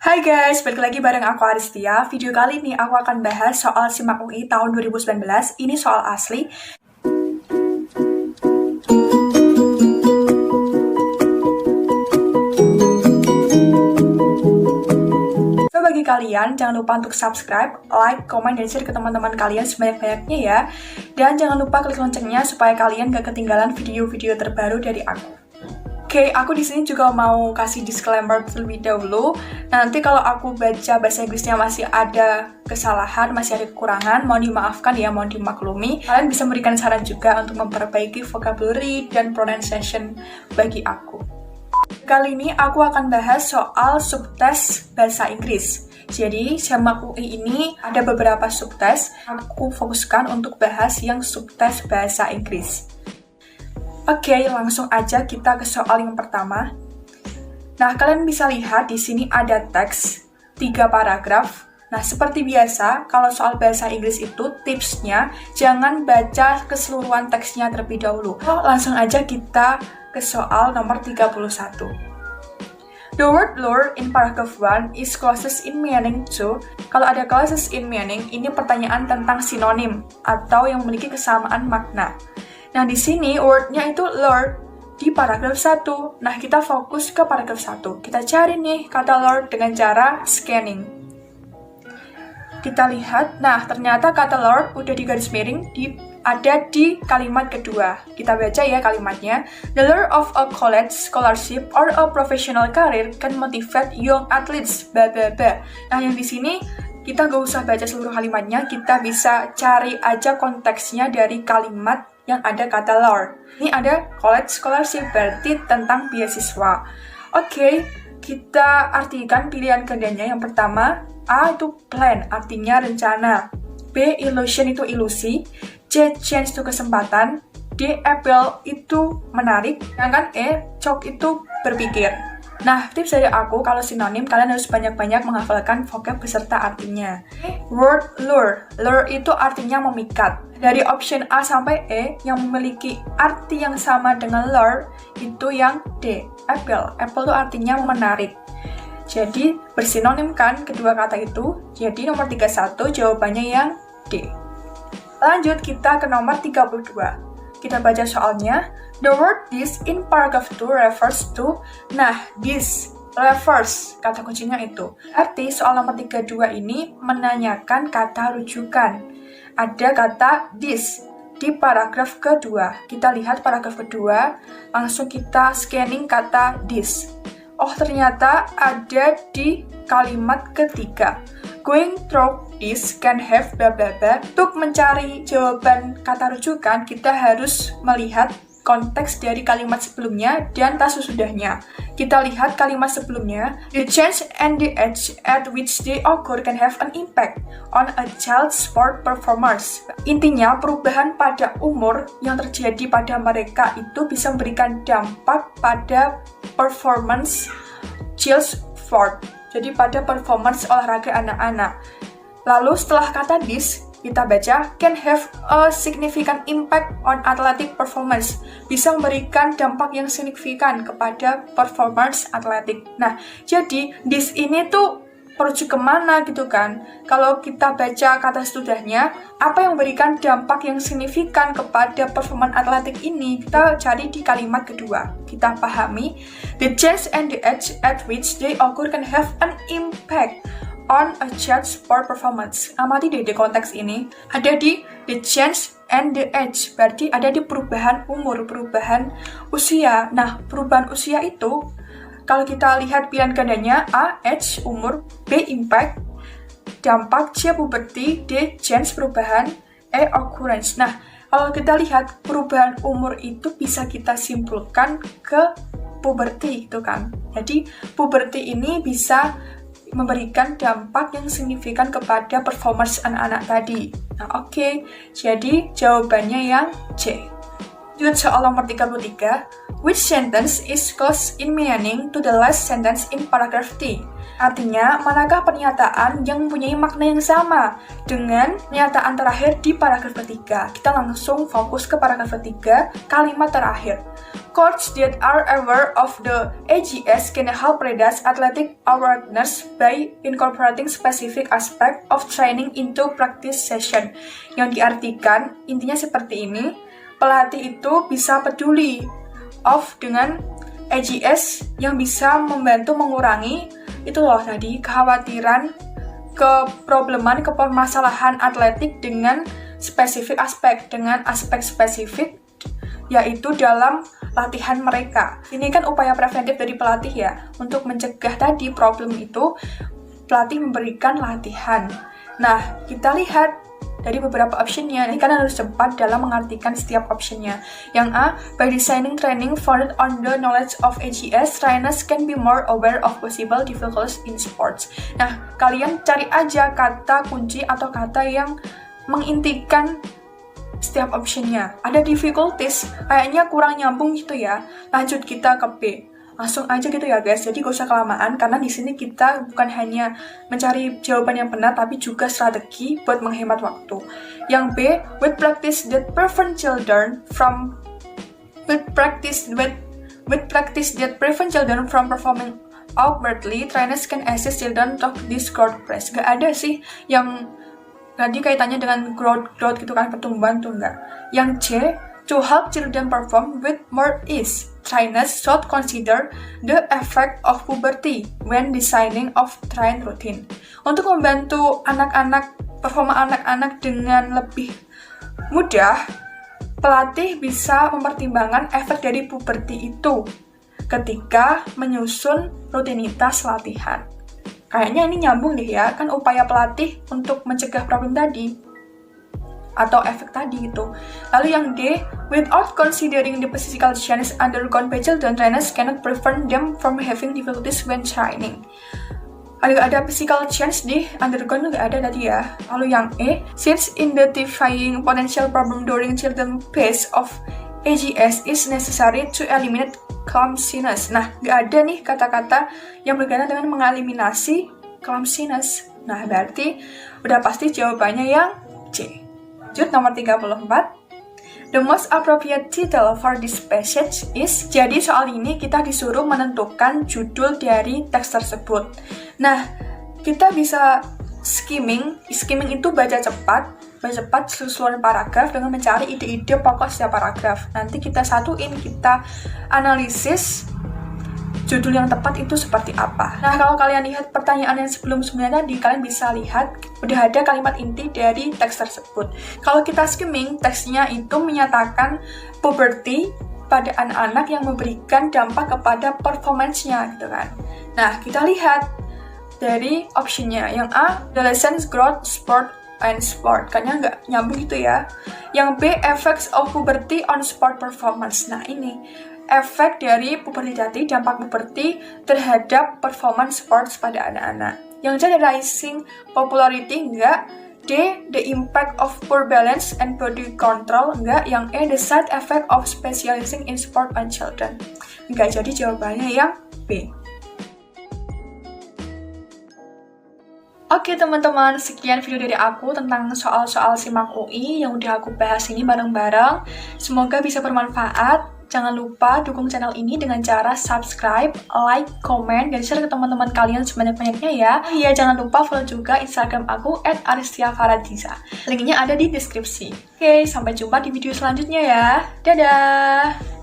Hai guys, balik lagi bareng aku Aristia. Video kali ini aku akan bahas soal SIMAK UI tahun 2019. Ini soal asli. So, bagi kalian, jangan lupa untuk subscribe, like, komen, dan share ke teman-teman kalian sebanyak-banyaknya ya. Dan jangan lupa klik loncengnya supaya kalian gak ketinggalan video-video terbaru dari aku. Oke, aku di sini juga mau kasih disclaimer terlebih dahulu. Nanti kalau aku baca bahasa Inggrisnya masih ada kesalahan, masih ada kekurangan, mohon dimaafkan ya, mohon dimaklumi. Kalian bisa memberikan saran juga untuk memperbaiki vocabulary dan pronunciation bagi aku. Kali ini aku akan bahas soal subtes bahasa Inggris. Jadi, SIMAK UI ini ada beberapa subtes. Aku fokuskan untuk bahas yang subtes bahasa Inggris. Oke, langsung aja kita ke soal yang pertama. Nah, kalian bisa lihat di sini ada teks 3 paragraf. Nah, seperti biasa, kalau soal bahasa Inggris itu tipsnya jangan baca keseluruhan teksnya terlebih dahulu. Langsung aja kita ke soal nomor 31. The word lure in paragraph 1 is closest in meaning to. Kalau ada closest in meaning, ini pertanyaan tentang sinonim atau yang memiliki kesamaan makna. Nah, di sini word-nya itu lure di paragraf 1. Nah, kita fokus ke paragraf 1. Kita cari nih kata lure dengan cara scanning. Kita lihat, nah ternyata kata lure udah di garis miring ada di kalimat kedua. Kita baca ya kalimatnya. The lure of a college scholarship or a professional career can motivate young athletes. Blah blah blah. Nah, yang di sini kita gak usah baca seluruh kalimatnya, kita bisa cari aja konteksnya dari kalimat yang ada kata lure. Ini ada college scholarship, berarti tentang beasiswa. Oke, kita artikan pilihan gandanya. Yang pertama, A itu plan, artinya rencana. B, illusion itu ilusi. C, chance itu kesempatan. D, appeal itu menarik. Sedangkan E, choke itu berpikir. Nah, tips dari aku, kalau sinonim, kalian harus banyak-banyak menghafalkan vocab beserta artinya. Word lure. Lure itu artinya memikat. Dari option A sampai E, yang memiliki arti yang sama dengan lure, itu yang D, appeal. Appeal itu artinya menarik. Jadi, bersinonim kan kedua kata itu. Jadi, nomor 31 jawabannya yang D. Lanjut, kita ke nomor 32. Kita baca soalnya. The word this in paragraph 2 refers to. Nah, this refers, kata kuncinya itu. Arti soal nomor 32 ini menanyakan kata rujukan. Ada kata this di paragraf kedua. Kita lihat paragraf kedua, langsung kita scanning kata this. Oh, ternyata ada di kalimat ketiga. Going through this can have blah blah blah. Untuk mencari jawaban kata rujukan, kita harus melihat konteks dari kalimat sebelumnya dan tas sesudahnya. Kita lihat kalimat sebelumnya. The change and the age at which they occur can have an impact on a child's sport performance. Intinya, perubahan pada umur yang terjadi pada mereka itu bisa memberikan dampak pada performance child's sport. Jadi pada performance olahraga anak-anak. Lalu setelah kata this, kita baca can have a significant impact on athletic performance. Bisa memberikan dampak yang signifikan kepada performance atletik. Nah, jadi this ini tuh merujuk kemana gitu kan? Kalau kita baca kata sesudahnya, apa yang memberikan dampak yang signifikan kepada performance atletik ini? Kita cari di kalimat kedua. Kita pahami, the change and the age at which they occur can have an impact on a child's sport performance. Amati deh di konteks ini. Ada di the change and the age. Berarti ada di perubahan umur, perubahan usia. Nah, perubahan usia itu, kalau kita lihat pilihan gandanya, A, age, umur. B, impact, dampak. C, puberty. D, change, perubahan. E, occurrence. Nah, kalau kita lihat perubahan umur itu bisa kita simpulkan ke puberty itu kan. Jadi, puberty ini bisa memberikan dampak yang signifikan kepada performance anak-anak tadi. Nah, oke. Jadi, jawabannya yang C. Lanjut soal nomor 33. Which sentence is close in meaning to the last sentence in paragraph T? Artinya, manakah pernyataan yang mempunyai makna yang sama dengan pernyataan terakhir di paragraf ketiga? Kita langsung fokus ke paragraf ketiga, kalimat terakhir. Coaches that are aware of the AGS can help reduce athletic awareness by incorporating specific aspect of training into practice session. Yang diartikan, intinya seperti ini, pelatih itu bisa peduli dengan AGS yang bisa membantu mengurangi itu loh tadi kekhawatiran, keprobleman, kepermasalahan atletik dengan spesifik aspek, dengan aspek spesifik yaitu dalam latihan mereka. Ini kan upaya preventif dari pelatih ya, untuk mencegah tadi problem itu, pelatih memberikan latihan. Nah, kita lihat dari beberapa optionnya, ini kan harus cepat dalam mengartikan setiap optionnya. Yang A, by designing training founded on the knowledge of AGS, trainers can be more aware of possible difficulties in sports. Nah, kalian cari aja kata kunci atau kata yang mengintikan setiap optionnya. Ada difficulties, kayaknya kurang nyambung gitu ya. Lanjut kita ke B. Langsung aja gitu ya guys. Jadi gak usah kelamaan karena di sini kita bukan hanya mencari jawaban yang benar tapi juga strategi buat menghemat waktu. Yang B, with practice that prevent children from performing outwardly, trainers can assist children to this growth press. Gak ada sih yang tadi kaitannya dengan growth gitu kan, pertumbuhan tuh enggak. Yang C, to help children perform with more ease, trainers should consider the effect of puberty when designing of train routine. Untuk membantu performa anak-anak dengan lebih mudah, pelatih bisa mempertimbangkan efek dari puberti itu ketika menyusun rutinitas latihan. Kayaknya ini nyambung deh ya, kan upaya pelatih untuk mencegah problem tadi atau efek tadi gitu. Lalu yang D, without considering the physical changes undergone by children, trainers cannot prevent them from having difficulties when training. Ada physical change di undergone nggak ada tadi ya. Lalu yang E, since identifying potential problem during children's phase of AGS is necessary to eliminate clumsiness. Nah, nggak ada nih kata-kata yang berkaitan dengan mengeliminasi clumsiness. Nah, berarti udah pasti jawabannya yang C. Lanjut nomor 34. The most appropriate title for this passage is. Jadi soal ini kita disuruh menentukan judul dari teks tersebut. Nah, kita bisa skimming itu baca cepat seluruh paragraf dengan mencari ide-ide pokok setiap paragraf. Nanti kita satuin, kita analisis judul yang tepat itu seperti apa. Nah, kalau kalian lihat pertanyaan yang sebelum-sebelumnya tadi, kalian bisa lihat udah ada kalimat inti dari teks tersebut. Kalau kita skimming, teksnya itu menyatakan puberty pada anak-anak yang memberikan dampak kepada performance-nya gitu kan. Nah, kita lihat dari optionnya. Yang A, adolescent growth, sport, and sport, kayaknya nggak nyambung gitu ya. Yang B, effects of puberty on sport performance. Nah, ini efek dari puberti tadi, dampak puberti terhadap performance sports pada anak-anak. Yang C, the rising popularity, enggak. D, the impact of poor balance and body control, enggak. Yang E, the side effect of specializing in sport on children. Enggak, jadi jawabannya yang B. Oke teman-teman, sekian video dari aku tentang soal-soal SIMAK UI yang udah aku bahas ini bareng-bareng. Semoga bisa bermanfaat. Jangan lupa dukung channel ini dengan cara subscribe, like, komen, dan share ke teman-teman kalian sebanyak-banyaknya ya. Iya, jangan lupa follow juga Instagram aku @aristiafaradiza. Linknya ada di deskripsi. Oke, sampai jumpa di video selanjutnya ya. Dadah!